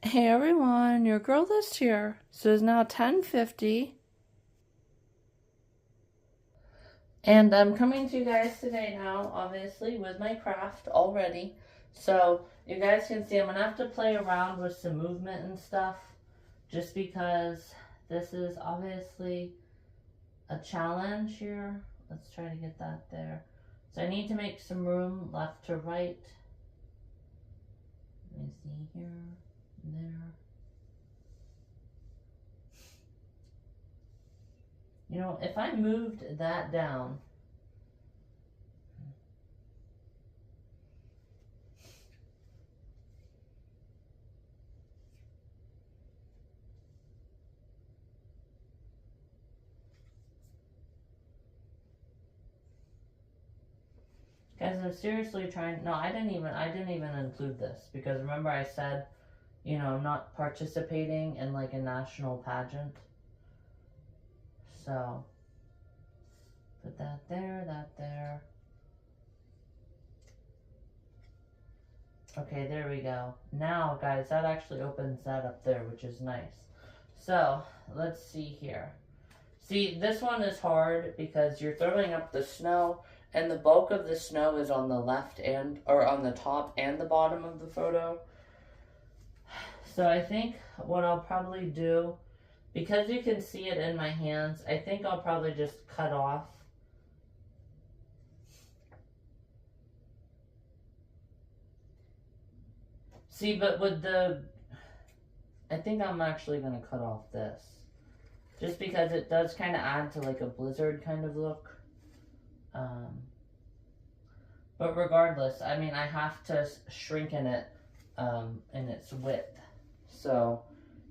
Hey everyone, your girl list here. So it's now 10:50. And I'm coming to you guys today now, obviously, with my craft already. So you guys can see I'm going to have to play around with some movement and stuff. Just because this is obviously a challenge here. Let's try to get that there. So I need to make some room left to right. Let me see here, there. You know, if I moved that down, guys, I'm seriously trying. No, I didn't even include this because remember I said, you know, not participating in like a national pageant. So put that there, that there. Okay, there we go. Now, guys, that actually opens that up there, which is nice. So let's see here. See, this one is hard because you're throwing up the snow, and the bulk of the snow is on the left and or on the top and the bottom of the photo. So I think what I'll probably do, because you can see it in my hands, I think I'll probably just cut off. See, but with the, I think I'm actually going to cut off this. Just because it does kind of add to like a blizzard kind of look. But regardless, I mean, I have to shrinken it in its width. So,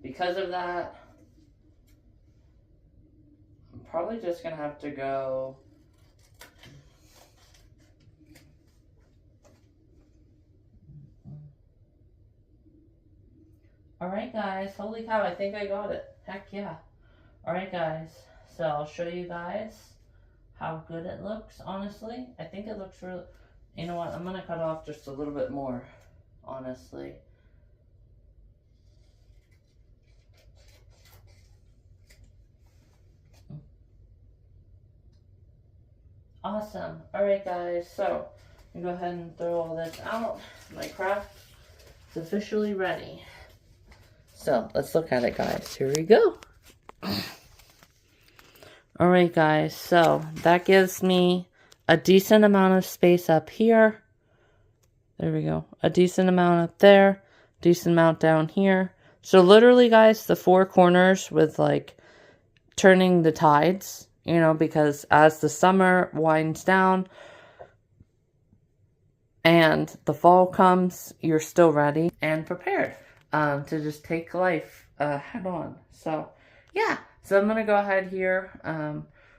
because of that, I'm probably just going to have to go. Alright guys, holy cow, I think I got it. Heck yeah. Alright guys, so I'll show you guys how good it looks, honestly. I think it looks really, you know what, I'm going to cut off just a little bit more, honestly. Awesome. Alright guys, so I'm going to go ahead and throw all this out. My craft is officially ready. So let's look at it guys. Here we go. Alright guys, so that gives me a decent amount of space up here. There we go. A decent amount up there. Decent amount down here. So literally guys, the four corners with like turning the tides, you know, because as the summer winds down and the fall comes, you're still ready and prepared to just take life head on. So yeah, so I'm going to go ahead here.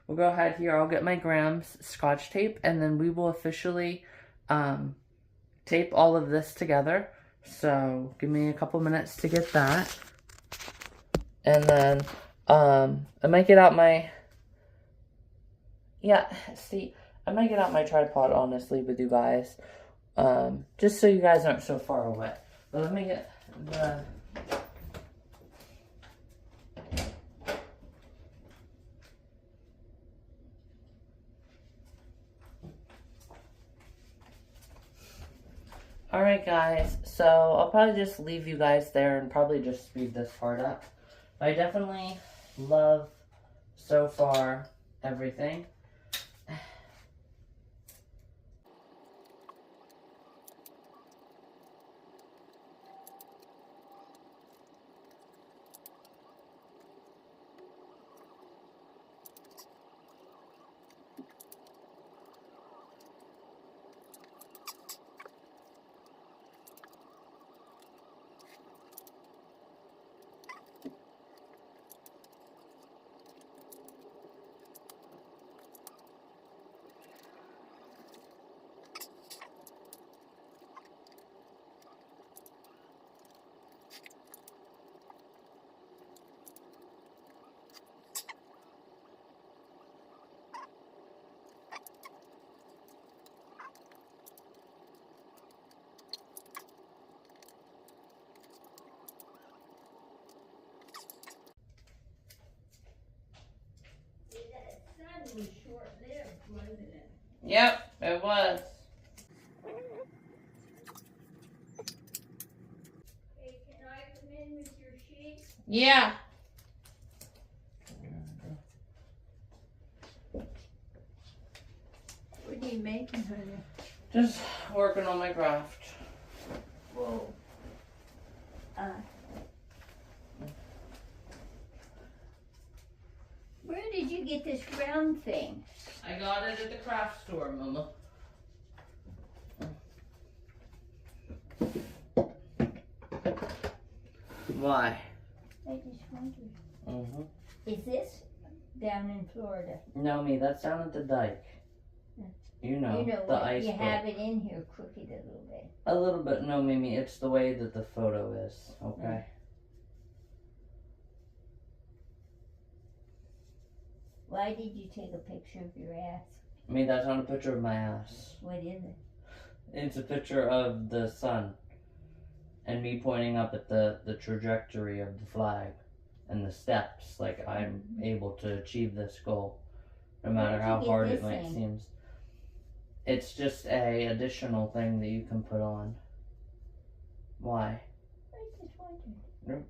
We'll go ahead here. I'll get my grams scotch tape and then we will officially tape all of this together. So give me a couple minutes to get that. And then I might get out my, I might get out my tripod honestly with you guys. Just so you guys aren't so far away. But let me get the... Alright guys, so I'll probably just leave you guys there and probably just speed this part up. I definitely love, so far, everything. Yep, it was. Hey, can I come in with your sheet? Yeah. What are you making, honey? Just working on my craft. Whoa. Where did you get this round thing? I got it at the craft store, Mama. Why? I just wondered. Mm-hmm. Is this down in Florida? No, me, that's down at the dike. You know the what, ice you boat. have it in here crooked a little bit. A little bit, no, Mimi, it's the way that the photo is, okay? Why did you take a picture of your ass? Me, that's not a picture of my ass. What is it? It's a picture of the sun and me pointing up at the trajectory of the flag and the steps, like I'm able to achieve this goal, no matter how hard it might seem. It's just a additional thing that you can put on. Why? I just wondered. Nope.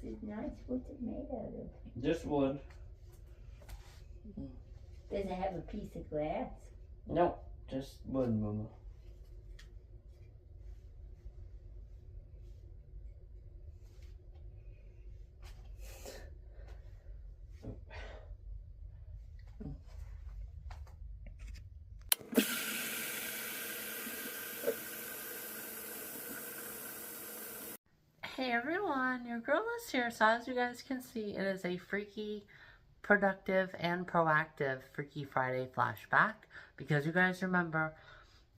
This is nice. What's it made out of? Just wood. Does it have a piece of glass? Nope, just wood, Mama. Hey everyone, your girl is here. So as you guys can see, it is a freaky, productive, and proactive Freaky Friday flashback. Because you guys remember,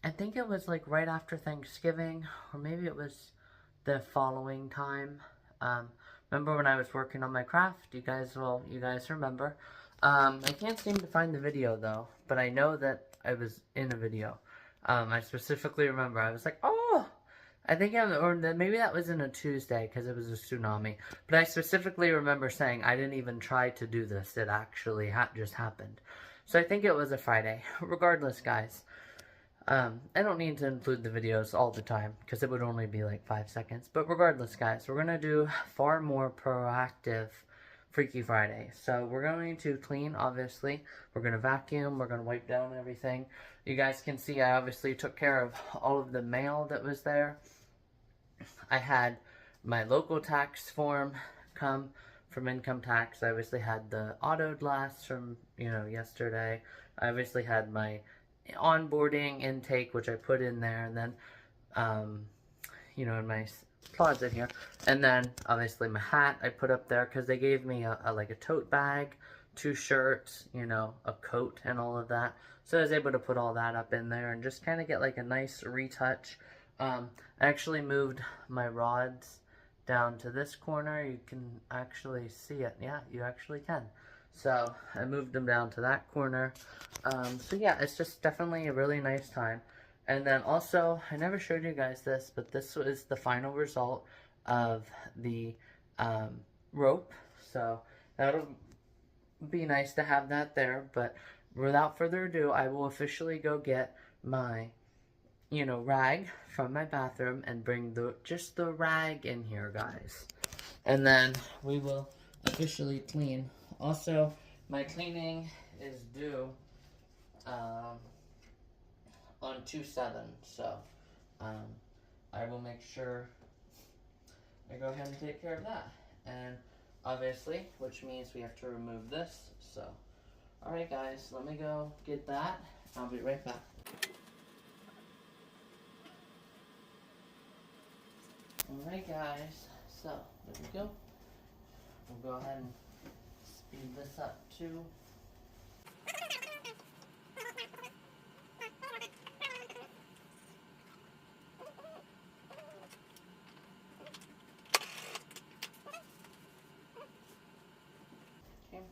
I think it was like right after Thanksgiving, or maybe it was the following time. Remember when I was working on my craft? You guys remember. I can't seem to find the video though, but I know that I was in a video. I specifically remember, I was like, oh! I think maybe that was in a Tuesday because it was a tsunami. But I specifically remember saying I didn't even try to do this. It actually just happened. So I think it was a Friday. Regardless, guys. I don't need to include the videos all the time because it would only be like 5 seconds. But regardless, guys, we're going to do far more proactive Freaky Friday. So we're going to clean, obviously. We're going to vacuum. We're going to wipe down everything. You guys can see I obviously took care of all of the mail that was there. I had my local tax form come from income tax. I obviously had the auto blast from, yesterday. I obviously had my onboarding intake, which I put in there, and then, in my closet here. And then, obviously, my hat I put up there because they gave me a tote bag, 2 shirts, a coat and all of that. So I was able to put all that up in there and just kind of get like a nice retouch. I actually moved my rods down to this corner. You can actually see it. Yeah, you actually can. So I moved them down to that corner. So yeah, it's just definitely a really nice time. And then also, I never showed you guys this, but this was the final result of the rope. So that'll be nice to have that there. But without further ado, I will officially go get my rag from my bathroom and bring just the rag in here, guys. And then we will officially clean. Also, my cleaning is due on 2/7, so I will make sure I go ahead and take care of that. And obviously, which means we have to remove this, so. Alright guys, let me go get that. I'll be right back. Alright guys, so there we go. We'll go ahead and speed this up too. Okay,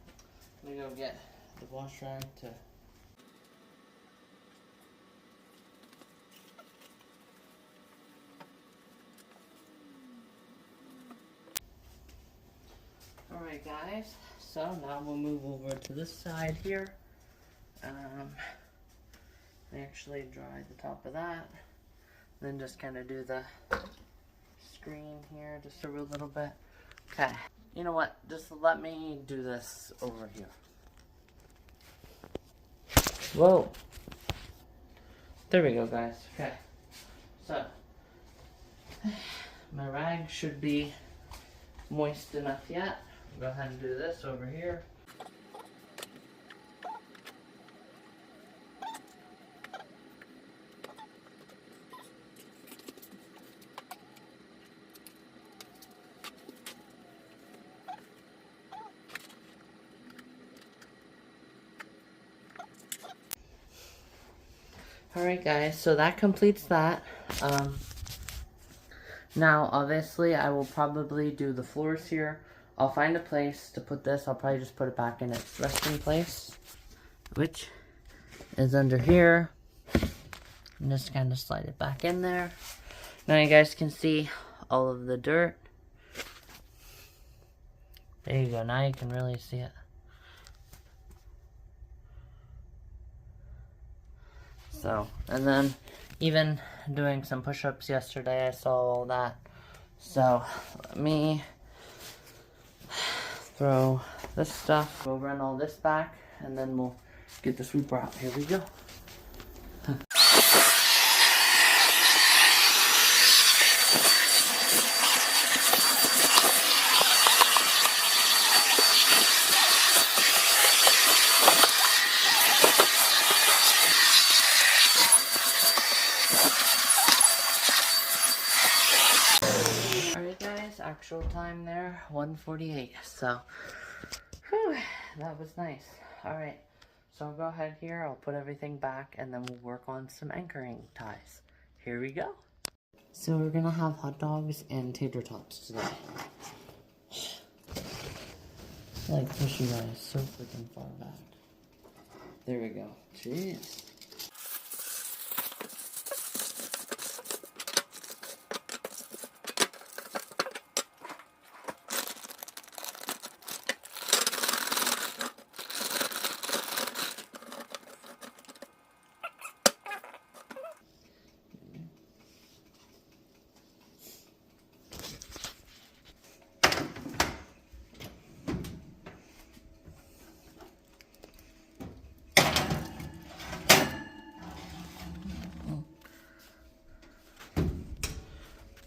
let me go get the wash rag to Alright guys, so now we'll move over to this side here. Actually dry the top of that. Then just kind of do the screen here just a real little bit. Okay, you know what? Just let me do this over here. Whoa. There we go, guys. Okay. So, my rag should be moist enough yet. Go ahead and do this over here. Alright guys, so that completes that. Now obviously I will probably do the floors here. I'll find a place to put this. I'll probably just put it back in its resting place, which is under here. And just kind of slide it back in there. Now you guys can see all of the dirt. There you go, now you can really see it. So, and then even doing some push-ups yesterday, I saw all that. So, let me throw this stuff. We'll run all this back, and then we'll get the sweeper out. Here we go. Actual time there, 1:48. So, whew, that was nice. Alright, so I'll go ahead here, I'll put everything back, and then we'll work on some anchoring ties. Here we go. So we're gonna have hot dogs and tater tots today. Like, push you guys so freaking far back. There we go. Jeez.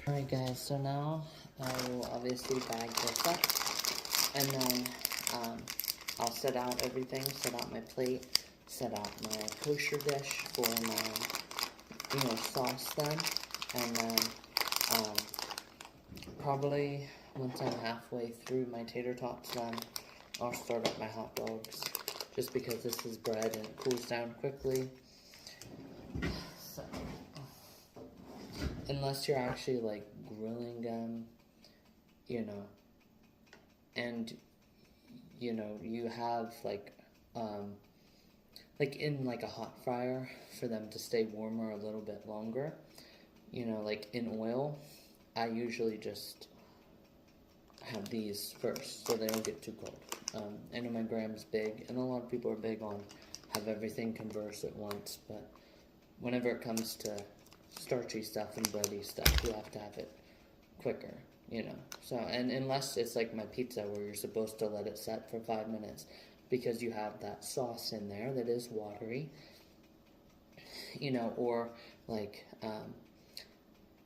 Alright guys, so now I will obviously bag this up, and then I'll set out everything, set out my plate, set out my kosher dish for my, sauce then, and then probably once I'm halfway through my tater tots then, I'll start up my hot dogs, just because this is bread and it cools down quickly. So, unless you're actually like grilling them, and you have like in like a hot fryer for them to stay warmer a little bit longer, like in oil, I usually just have these first so they don't get too cold. I know my Gram's big, and a lot of people are big on have everything converse at once, but whenever it comes to starchy stuff and bready stuff, you have to have it quicker, So, and unless it's like my pizza where you're supposed to let it set for 5 minutes because you have that sauce in there that is watery, or like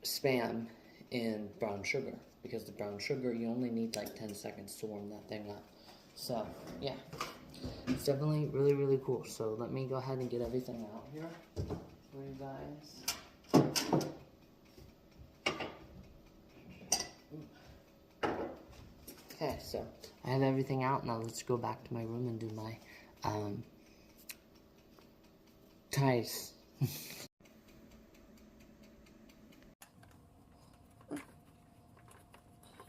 Spam in brown sugar, because the brown sugar, you only need like 10 seconds to warm that thing up. So, yeah, it's definitely really, really cool. So let me go ahead and get everything out here for you guys. Okay, so I have everything out. Now let's go back to my room and do my ties.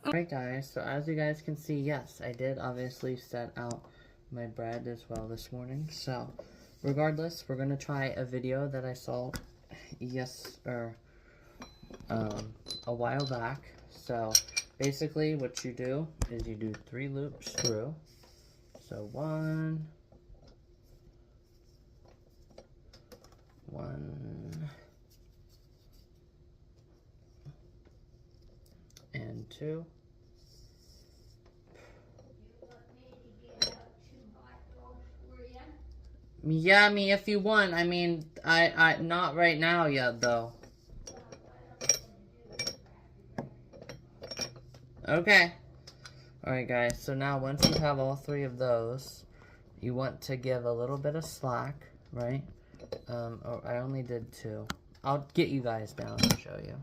Alright guys, so as you guys can see, yes, I did obviously set out my bread as well this morning. So regardless, we're gonna try a video that I saw a while back. So basically what you do is you do 3 loops through. So 1, and 2. Yummy if you want. I mean, I not right now yet though. Okay. Alright guys, so now once you have all 3 of those, you want to give a little bit of slack, right? Oh, I only did 2. I'll get you guys down and show you.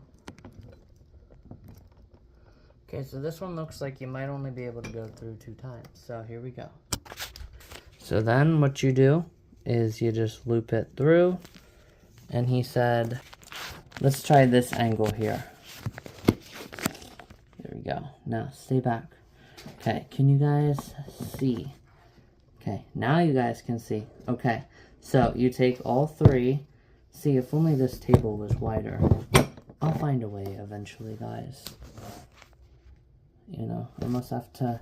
Okay, so this one looks like you might only be able to go through 2 times. So here we go. So then what you do is you just loop it through. And he said, let's try this angle here. There we go. Now stay back. Okay, can you guys see? Okay, now you guys can see. Okay, so you take all 3. See, if only this table was wider. I'll find a way eventually, guys. You know, I must have to...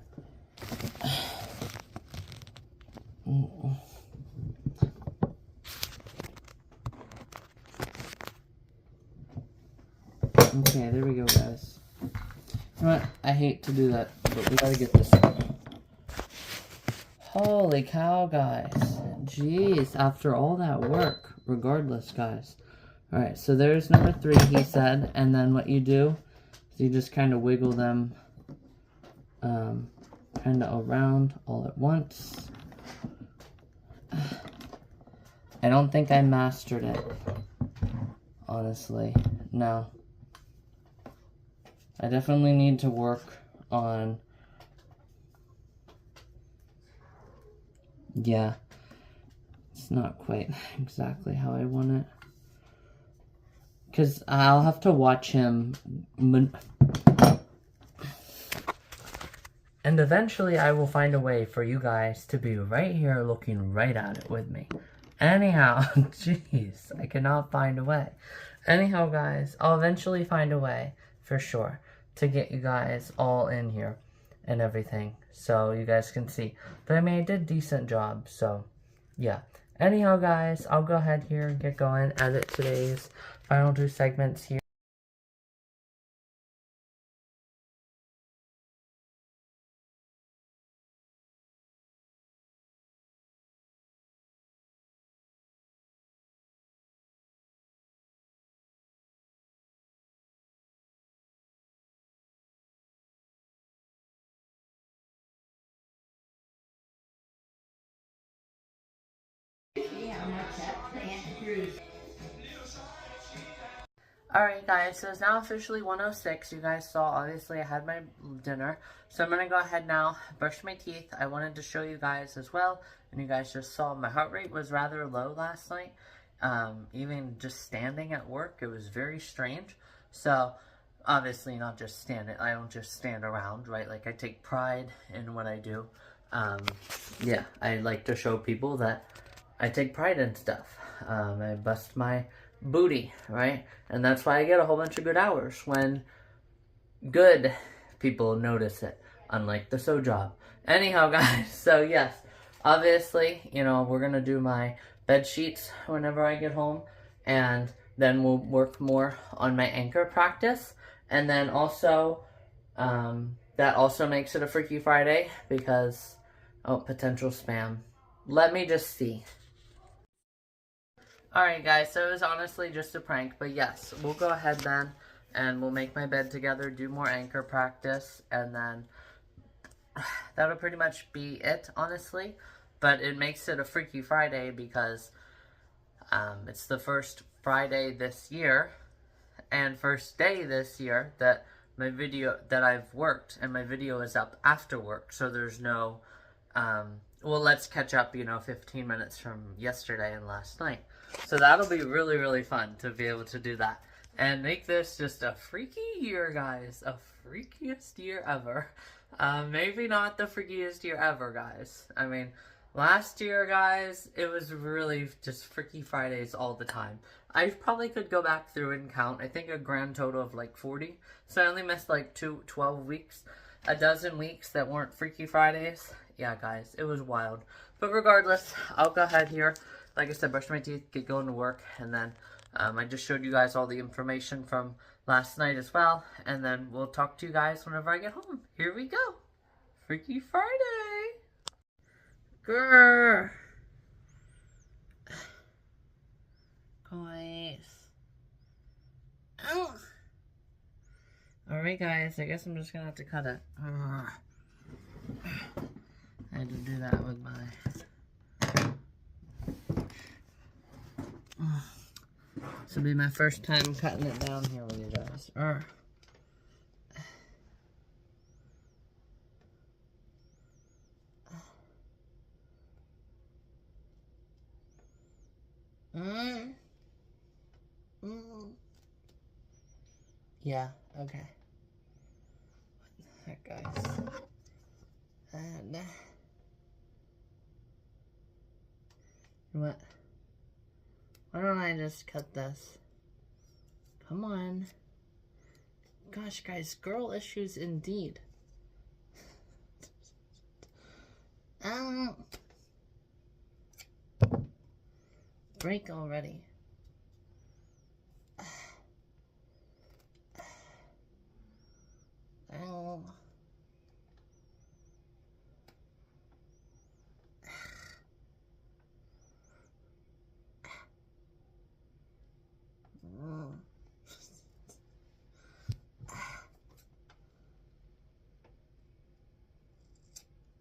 Okay, there we go, guys. You know what? I hate to do that, but we gotta get this done. Holy cow, guys. Jeez, after all that work. Regardless, guys. Alright, so there's number 3, he said. And then what you do is you just kind of wiggle them kind of around all at once. I don't think I mastered it. Honestly, no. I definitely need to work on... Yeah. It's not quite exactly how I want it. Because I'll have to watch him... And eventually I will find a way for you guys to be right here looking right at it with me. Anyhow, jeez, I cannot find a way. Anyhow, guys, I'll eventually find a way, for sure, to get you guys all in here and everything, so you guys can see. But I mean, I did a decent job, so, yeah. Anyhow, guys, I'll go ahead here and get going, edit today's final 2 segments here. Alright guys, so it's now officially 1:06. You guys saw, obviously I had my dinner. So I'm going to go ahead now, brush my teeth. I wanted to show you guys as well. And you guys just saw my heart rate was rather low last night. Even just standing at work, it was very strange. So, obviously not just standing. I don't just stand around, right? Like I take pride in what I do. Yeah, I like to show people that I take pride in stuff. I bust my booty, right? And that's why I get a whole bunch of good hours when good people notice it, unlike the so job. Anyhow, guys, so yes, obviously, you know, we're gonna do my bed sheets whenever I get home, and then we'll work more on my anchor practice, and then also, that also makes it a Freaky Friday, because, oh, potential spam. Let me just see. Alright guys, so it was honestly just a prank, but yes, we'll go ahead then, and we'll make my bed together, do more anchor practice, and then that'll pretty much be it, honestly. But it makes it a Freaky Friday because it's the first Friday this year, and first day this year that my video, that I've worked, and my video is up after work, so there's no, well, let's catch up, you know, 15 minutes from yesterday and last night. So that'll be really, really fun to be able to do that. And make this just a freaky year, guys. A freakiest year ever. Maybe not the freakiest year ever, guys. I mean, Last year, guys, it was really just Freaky Fridays all the time. I probably could go back through and count. I think a grand total of like 40. So I only missed like 12 weeks. A dozen weeks that weren't Freaky Fridays. Yeah, guys, it was wild. But regardless, I'll go ahead here. Like I said, brush my teeth, get going to work, and then I just showed you guys all the information from last night as well. And then we'll talk to you guys whenever I get home. Here we go. Freaky Friday. Grrr. Guys. Ow. Alright guys, I guess I'm just gonna have to cut it. I had to do that with my... This will be my first time cutting it down here with you guys. Yeah, okay. What the heck, guys? And what? Why don't I just cut this? Come on. Gosh, guys, girl issues indeed. Break already. Ow.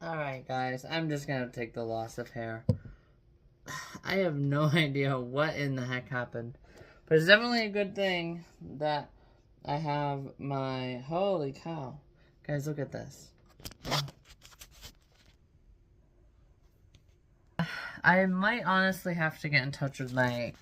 Alright guys, I'm just gonna take the loss of hair. I have no idea what in the heck happened. But it's definitely a good thing that I have my... Holy cow. Guys, look at this. I might honestly have to get in touch with my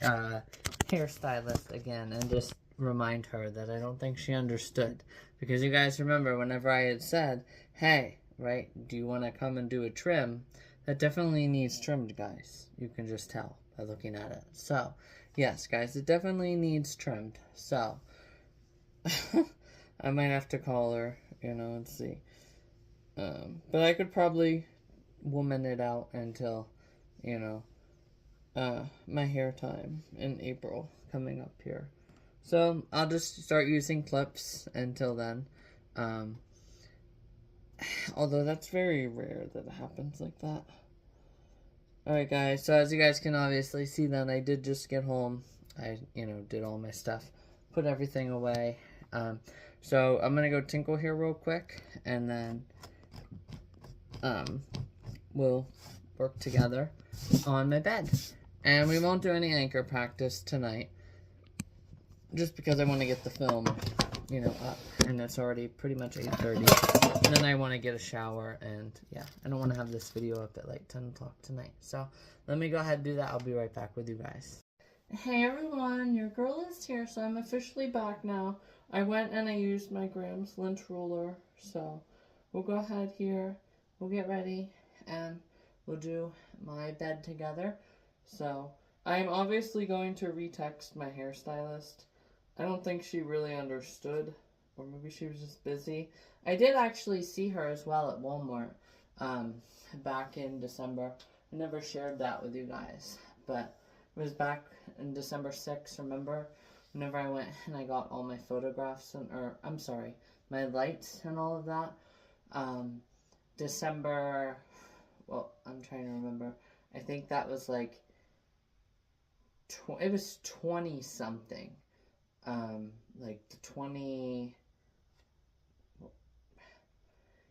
hairstylist again and just remind her that I don't think she understood. Because you guys remember whenever I had said, hey, right, do you want to come and do a trim? That definitely needs trimmed, guys. You can just tell by looking at it. So, yes, guys, it definitely needs trimmed. So, I might have to call her, you know, and see. But I could probably woman it out until, you know, my hair time in April coming up here. So, I'll just start using clips until then. Although that's very rare that it happens like that. Alright guys, so as you guys can obviously see then, I did just get home. I, you know, did all my stuff. Put everything away. So I'm going to go tinkle here real quick. And then we'll work together on my bed. And we won't do any anchor practice tonight. Just because I want to get the film, you know, up. And it's already pretty much 8:30. And then I want to get a shower. And yeah, I don't want to have this video up at like 10 o'clock tonight. So let me go ahead and do that. I'll be right back with you guys. Hey everyone, your girl is here. So I'm officially back now. I went and I used my Graham's lint ruler. So we'll go ahead here. We'll get ready. And we'll do my bed together. So I'm obviously going to retext my hairstylist. I don't think she really understood, or maybe she was just busy. I did actually see her as well at Walmart back in December. I never shared that with you guys, but it was back in December 6th, remember? Whenever I went and I got all my photographs, I'm sorry, my lights and all of that. December, well, I'm trying to remember. I think that was like, it was 20 something. Like the 20,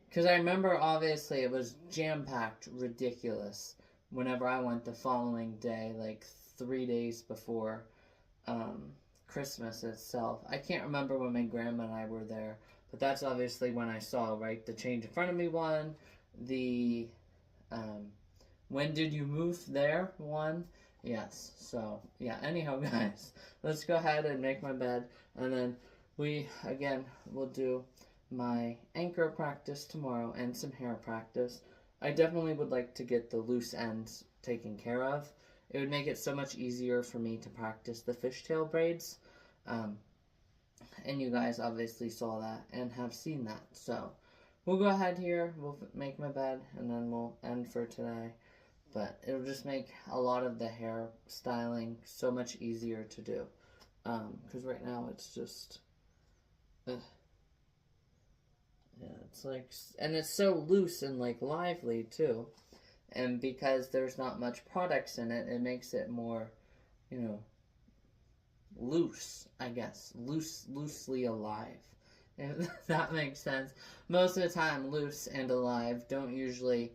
because I remember obviously it was jam-packed, ridiculous, whenever I went the following day, like 3 days before, Christmas itself. I can't remember when my grandma and I were there, but that's obviously when I saw, right, the change in front of me one, the, when did you move there one. Yes, so, yeah, anyhow, guys, let's go ahead and make my bed, and then we, again, will do my anchor practice tomorrow, and some hair practice. I definitely would like to get the loose ends taken care of. It would make it so much easier for me to practice the fishtail braids. And you guys obviously saw that and have seen that. So we'll go ahead here, we'll make my bed, and then we'll end for today. But it'll just make a lot of the hair styling so much easier to do. Because right now it's just... yeah, it's like... And it's so loose and like lively too. And because there's not much products in it, it makes it more, you know, loose, I guess. Loosely alive. If that makes sense. Most of the time, loose and alive don't usually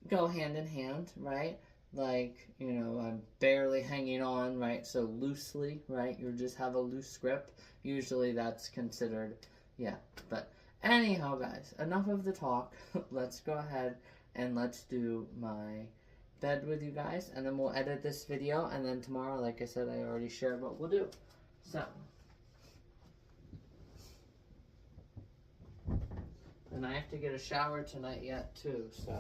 go hand in hand, right? Like, you know, I'm barely hanging on, right? So loosely, right? You just have a loose grip. Usually that's considered, yeah. But anyhow, guys, enough of the talk. Let's go ahead and let's do my bed with you guys, and then we'll edit this video, and then tomorrow, like I said, I already shared what we'll do. So, and I have to get a shower tonight yet too, so.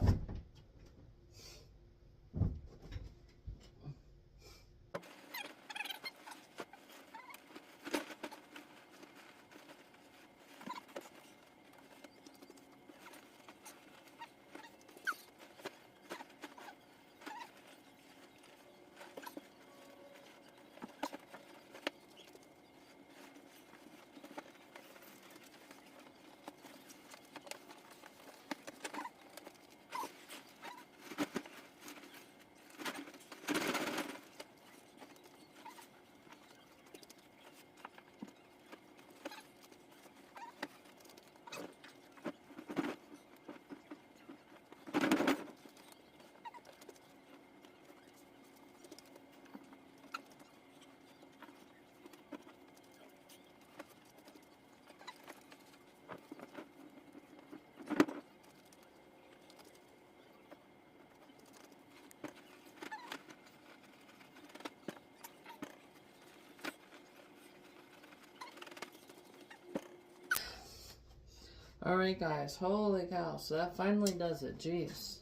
Alright guys, holy cow, so that finally does it, jeez.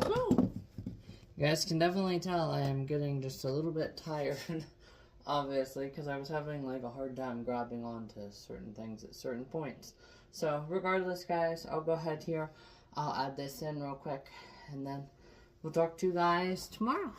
Woo! You guys can definitely tell I am getting just a little bit tired, obviously, because I was having like a hard time grabbing onto certain things at certain points. So, regardless guys, I'll go ahead here, I'll add this in real quick, and then we'll talk to you guys tomorrow.